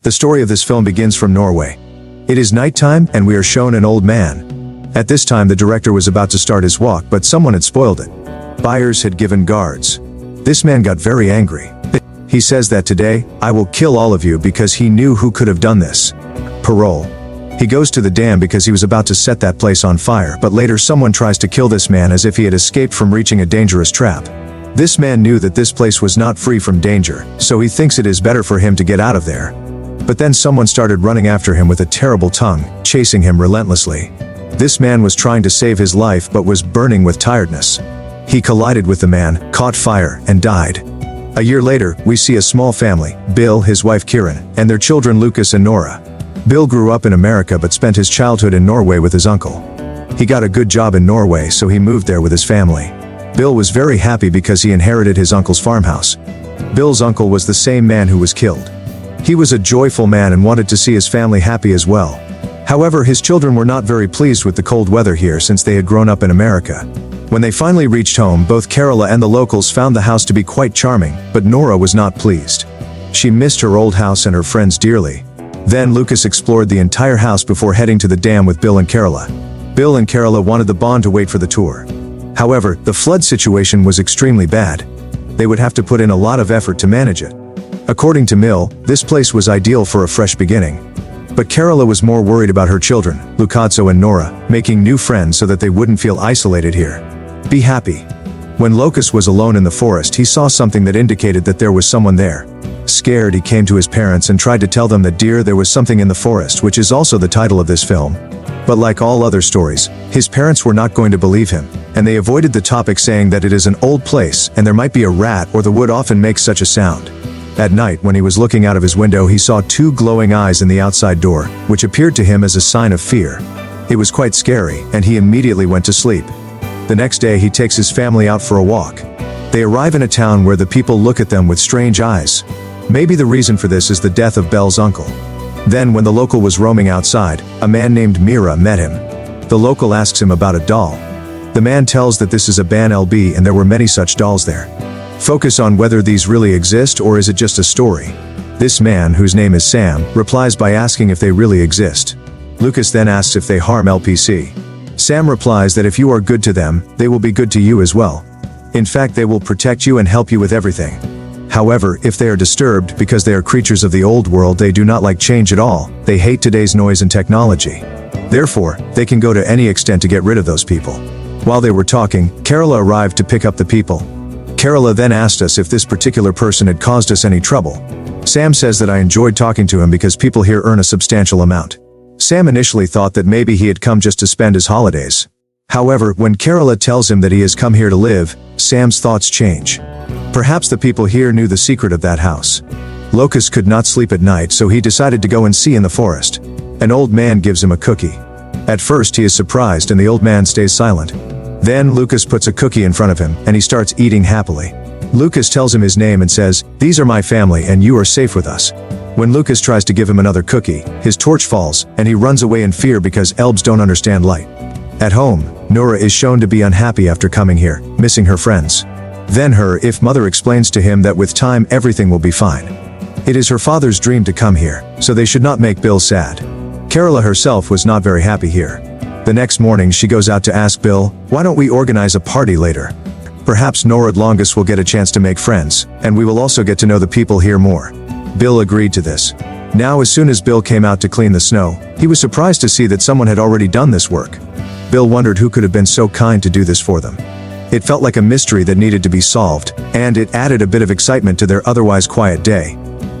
The story of this film begins from Norway. It is nighttime and we are shown an old man. At this time the director was about to start his walk, but someone had spoiled it. Buyers had given guards. This man got very angry. He says that today, I will kill all of you because he knew who could have done this. Parole. He goes to the dam because he was about to set that place on fire, but later someone tries to kill this man as if he had escaped from reaching a dangerous trap. This man knew that this place was not free from danger, so he thinks it is better for him to get out of there. But then someone started running after him with a terrible tongue, chasing him relentlessly. This man was trying to save his life but was burning with tiredness. He collided with the man, caught fire, and died. A year later, we see a small family, Bill, his wife Kieran, and their children Lucas and Nora. Bill grew up in America but spent his childhood in Norway with his uncle. He got a good job in Norway, so he moved there with his family. Bill was very happy because he inherited his uncle's farmhouse. Bill's uncle was the same man who was killed. He was a joyful man and wanted to see his family happy as well. However, his children were not very pleased with the cold weather here since they had grown up in America. When they finally reached home, both Carola and the locals found the house to be quite charming, but Nora was not pleased. She missed her old house and her friends dearly. Then Lucas explored the entire house before heading to the dam with Bill and Carola. Bill and Carola wanted the bond to wait for the tour. However, the flood situation was extremely bad. They would have to put in a lot of effort to manage it. According to Mill, this place was ideal for a fresh beginning. But Carola was more worried about her children, Lucazzo and Nora, making new friends so that they wouldn't feel isolated here. Be happy. When Locus was alone in the forest, he saw something that indicated that there was someone there. Scared, he came to his parents and tried to tell them that there was something in the forest, which is also the title of this film. But like all other stories, his parents were not going to believe him, and they avoided the topic, saying that it is an old place and there might be a rat or the wood often makes such a sound. At night, when he was looking out of his window, he saw two glowing eyes in the outside door, which appeared to him as a sign of fear. It was quite scary, and he immediately went to sleep. The next day, he takes his family out for a walk. They arrive in a town where the people look at them with strange eyes. Maybe the reason for this is the death of Belle's uncle. Then, when the local was roaming outside, a man named Mira met him. The local asks him about a doll. The man tells that this is a Ban LB and there were many such dolls there. Focus on whether these really exist or is it just a story. This man, whose name is Sam, replies by asking if they really exist. Lucas then asks if they harm LPC. Sam replies that if you are good to them, they will be good to you as well. In fact, they will protect you and help you with everything. However, if they are disturbed because they are creatures of the old world, they do not like change at all, they hate today's noise and technology. Therefore, they can go to any extent to get rid of those people. While they were talking, Carola arrived to pick up the people. Carola then asked us if this particular person had caused us any trouble. Sam says that I enjoyed talking to him because people here earn a substantial amount. Sam initially thought that maybe he had come just to spend his holidays. However, when Carola tells him that he has come here to live, Sam's thoughts change. Perhaps the people here knew the secret of that house. Locus could not sleep at night, so he decided to go and see in the forest. An old man gives him a cookie. At first he is surprised and the old man stays silent. Then Lucas puts a cookie in front of him and he starts eating happily. Lucas tells him his name and says, "These are my family and you are safe with us." When Lucas tries to give him another cookie, his torch falls and he runs away in fear because elves don't understand light. At home, Nora is shown to be unhappy after coming here, missing her friends. Then her mother explains to him that with time everything will be fine. It is her father's dream to come here, so they should not make Bill sad. Carola herself was not very happy here. The next morning she goes out to ask Bill, "Why don't we organize a party later? Perhaps Nora Longus will get a chance to make friends, and we will also get to know the people here more." Bill agreed to this. Now, as soon as Bill came out to clean the snow, he was surprised to see that someone had already done this work. Bill wondered who could have been so kind to do this for them. It felt like a mystery that needed to be solved, and it added a bit of excitement to their otherwise quiet day.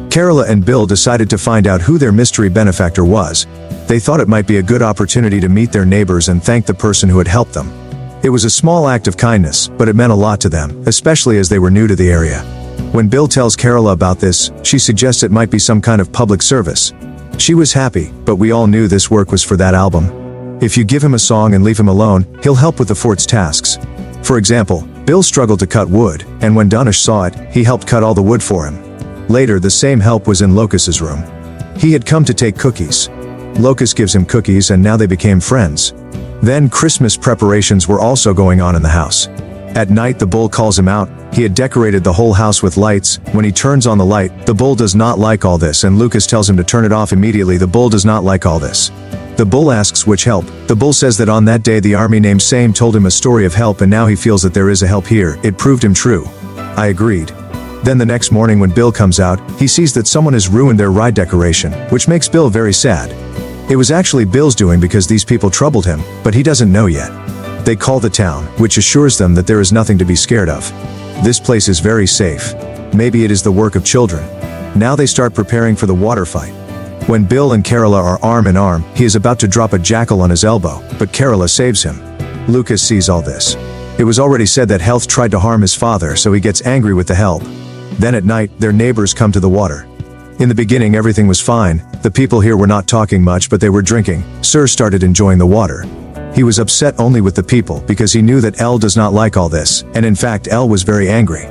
Carola and Bill decided to find out who their mystery benefactor was. They thought it might be a good opportunity to meet their neighbors and thank the person who had helped them. It was a small act of kindness, but it meant a lot to them, especially as they were new to the area. When Bill tells Carola about this, she suggests it might be some kind of public service. She was happy, but we all knew this work was for that album. If you give him a song and leave him alone, he'll help with the fort's tasks. For example, Bill struggled to cut wood, and when Danish saw it, he helped cut all the wood for him. Later, the same help was in Locus's room. He had come to take cookies. Locus gives him cookies and now they became friends. Then Christmas preparations were also going on in the house. At night the bull calls him out. He had decorated the whole house with lights. When he turns on the light, the bull does not like all this and Lucas tells him to turn it off immediately. The bull does not like all this. The bull asks which help. The bull says that on that day the army named Same told him a story of help and now he feels that there is a help here. It proved him true. I agreed. Then the next morning when Bill comes out, he sees that someone has ruined their ride decoration, which makes Bill very sad. It was actually Bill's doing because these people troubled him, but he doesn't know yet. They call the town, which assures them that there is nothing to be scared of. This place is very safe. Maybe it is the work of children. Now they start preparing for the water fight. When Bill and Carola are arm in arm, he is about to drop a jackal on his elbow, but Carola saves him. Lucas sees all this. It was already said that Health tried to harm his father, so he gets angry with the help. Then at night, their neighbors come to the water. In the beginning everything was fine. The people here were not talking much but they were drinking. Sir started enjoying the water. He was upset only with the people because he knew that Elle does not like all this, and in fact Elle was very angry.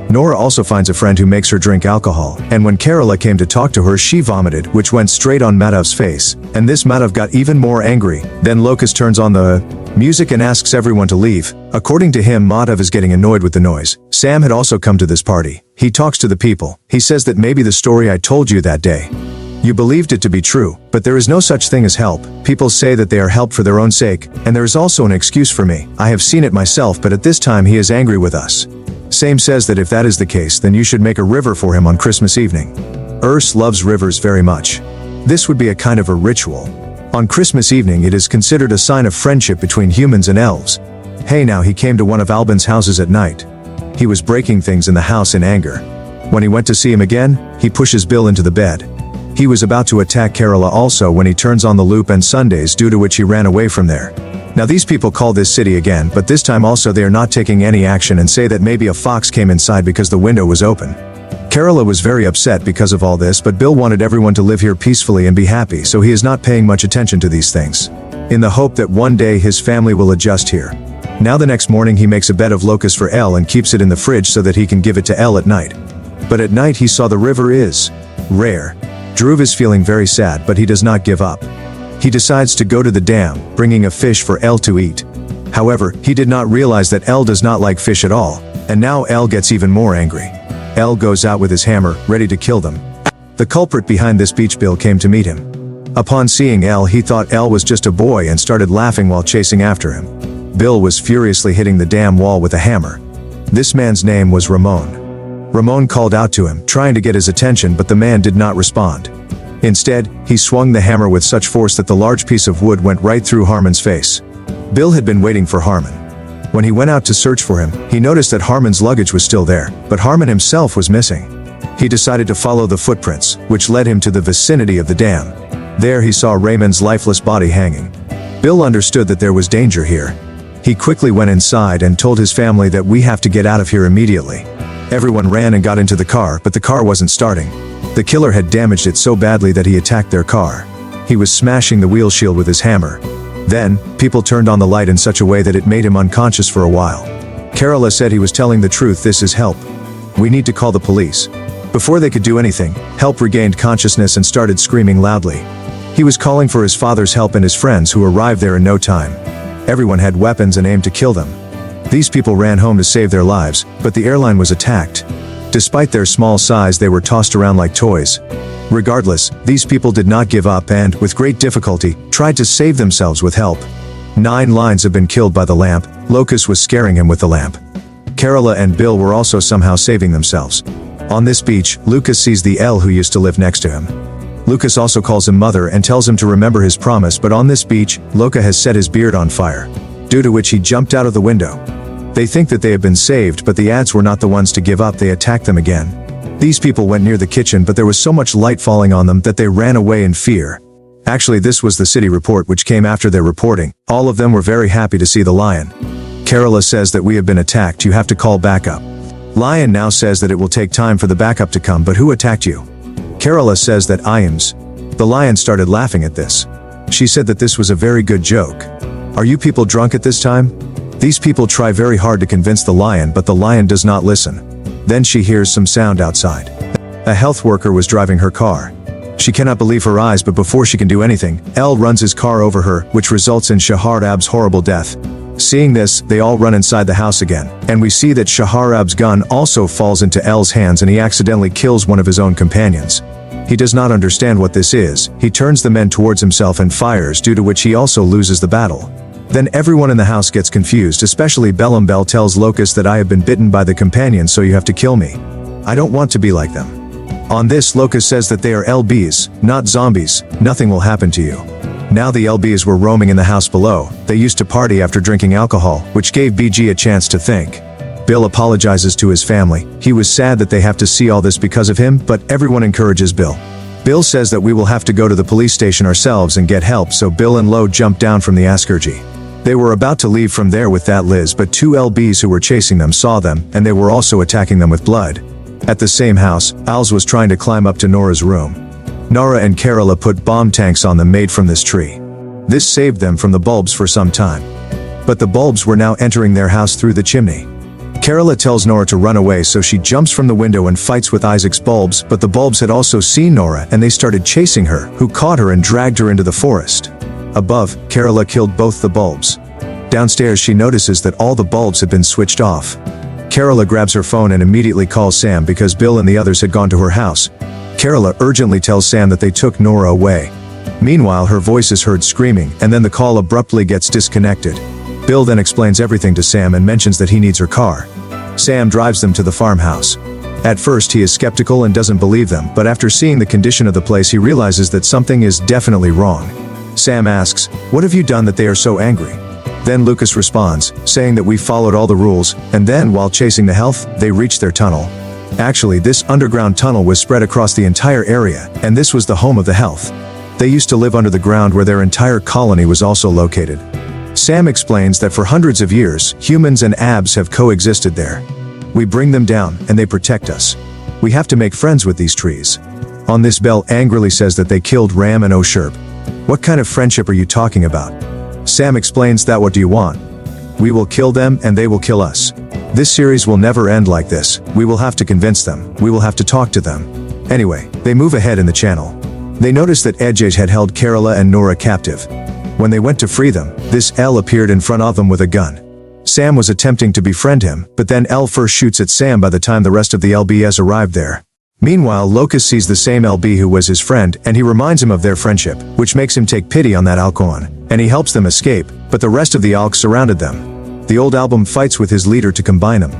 Nora also finds a friend who makes her drink alcohol, and when Carola came to talk to her she vomited, which went straight on Madhav's face, and this Madhav got even more angry. Then Lucas turns on the music and asks everyone to leave. According to him, Madhav is getting annoyed with the noise. Sam had also come to this party. He talks to the people. He says that maybe the story I told you that day, you believed it to be true, but there is no such thing as help. People say that they are helped for their own sake, and there is also an excuse for me. I have seen it myself, but at this time he is angry with us. Same says that if that is the case, then you should make a river for him on Christmas evening. Urs loves rivers very much. This would be a kind of a ritual. On Christmas evening it is considered a sign of friendship between humans and elves. Hey, now he came to one of Albin's houses at night. He was breaking things in the house in anger. When he went to see him again, he pushes Bill into the bed. He was about to attack Carola also when he turns on the loop and Sundays, due to which he ran away from there. Now these people call this city again, but this time also they are not taking any action and say that maybe a fox came inside because the window was open. Carola was very upset because of all this, but Bill wanted everyone to live here peacefully and be happy, so he is not paying much attention to these things, in the hope that one day his family will adjust here. Now the next morning he makes a bed of locusts for Elle and keeps it in the fridge so that he can give it to Elle at night. But at night he saw the river is rare. Dhruv is feeling very sad, but he does not give up. He decides to go to the dam, bringing a fish for Elle to eat. However, he did not realize that Elle does not like fish at all, and now Elle gets even more angry. Elle goes out with his hammer, ready to kill them. The culprit behind this beach Bill came to meet him. Upon seeing Elle, he thought Elle was just a boy and started laughing while chasing after him. Bill was furiously hitting the dam wall with a hammer. This man's name was Ramon. Ramon called out to him, trying to get his attention, but the man did not respond. Instead, he swung the hammer with such force that the large piece of wood went right through Harmon's face. Bill had been waiting for Harmon. When he went out to search for him, he noticed that Harmon's luggage was still there, but Harmon himself was missing. He decided to follow the footprints, which led him to the vicinity of the dam. There he saw Raymond's lifeless body hanging. Bill understood that there was danger here. He quickly went inside and told his family that we have to get out of here immediately. Everyone ran and got into the car, but the car wasn't starting. The killer had damaged it so badly that he attacked their car. He was smashing the wheel shield with his hammer. Then, people turned on the light in such a way that it made him unconscious for a while. Carola said he was telling the truth. This is Help. We need to call the police. Before they could do anything, Help regained consciousness and started screaming loudly. He was calling for his father's help and his friends, who arrived there in no time. Everyone had weapons and aimed to kill them. These people ran home to save their lives, but the airline was attacked. Despite their small size, they were tossed around like toys. Regardless, these people did not give up and, with great difficulty, tried to save themselves with help. 9 lions have been killed by the lamp. Locust was scaring him with the lamp. Carola and Bill were also somehow saving themselves. On this beach, Lucas sees the Elle who used to live next to him. Lucas also calls him mother and tells him to remember his promise, but on this beach, Loka has set his beard on fire, due to which he jumped out of the window. They think that they have been saved, but the ads were not the ones to give up. They attacked them again. These people went near the kitchen, but there was so much light falling on them that they ran away in fear. Actually, this was the city report which came after their reporting. All of them were very happy to see the lion. Carola says that we have been attacked, you have to call backup. Lion now says that it will take time for the backup to come, but who attacked you? Carola says that Iams. The lion started laughing at this. She said that this was a very good joke. Are you people drunk at this time? These people try very hard to convince the lion, but the lion does not listen. Then she hears some sound outside. A health worker was driving her car. She cannot believe her eyes, but before she can do anything, Elle runs his car over her, which results in Shahar Ab's horrible death. Seeing this, they all run inside the house again, and we see that Shaharab's gun also falls into L's hands and he accidentally kills one of his own companions. He does not understand what this is. He turns the men towards himself and fires, due to which he also loses the battle. Then everyone in the house gets confused, especially Bellum. Bell tells Locust that I have been bitten by the companions, so you have to kill me. I don't want to be like them. On this, Locust says that they are LBs, not zombies. Nothing will happen to you. Now the LBs were roaming in the house below. They used to party after drinking alcohol, which gave BG a chance to think. Bill apologizes to his family. He was sad that they have to see all this because of him, but everyone encourages Bill. Bill says that we will have to go to the police station ourselves and get help, so Bill and Lo jump down from the Askerji. They were about to leave from there with that Liz, but two LBs who were chasing them saw them, and they were also attacking them with blood. At the same house, Als was trying to climb up to Nora's room. Nora and Kerala put bomb tanks on them made from this tree. This saved them from the bulbs for some time. But the bulbs were now entering their house through the chimney. Kerala tells Nora to run away, so she jumps from the window and fights with Isaac's bulbs, but the bulbs had also seen Nora and they started chasing her, who caught her and dragged her into the forest. Above, Kerala killed both the bulbs. Downstairs, she notices that all the bulbs had been switched off. Kerala grabs her phone and immediately calls Sam because Bill and the others had gone to her house. Kerala urgently tells Sam that they took Nora away. Meanwhile, her voice is heard screaming, and then the call abruptly gets disconnected. Bill then explains everything to Sam and mentions that he needs her car. Sam drives them to the farmhouse. At first, he is skeptical and doesn't believe them, but after seeing the condition of the place, he realizes that something is definitely wrong. Sam asks, "What have you done that they are so angry?" Then Lucas responds, saying that we followed all the rules, and then while chasing the health, they reached their tunnel. Actually, this underground tunnel was spread across the entire area, and this was the home of the health. They used to live under the ground where their entire colony was also located. Sam explains that for hundreds of years, humans and Abs have coexisted there. We bring them down, and they protect us. We have to make friends with these trees. On this, Bell angrily says that they killed Ram and Osherb. What kind of friendship are you talking about? Sam explains that what do you want? We will kill them and they will kill us. This series will never end like this. We will have to convince them. We will have to talk to them. Anyway, they move ahead in the channel. They notice that Ejej had held Kerala and Nora captive. When they went to free them, this L appeared in front of them with a gun. Sam was attempting to befriend him, but then L first shoots at Sam by the time the rest of the LBs arrived there. Meanwhile, Locust sees the same LB who was his friend, and he reminds him of their friendship, which makes him take pity on that Alcoan, and he helps them escape, but the rest of the Alks surrounded them. The old album fights with his leader to combine them.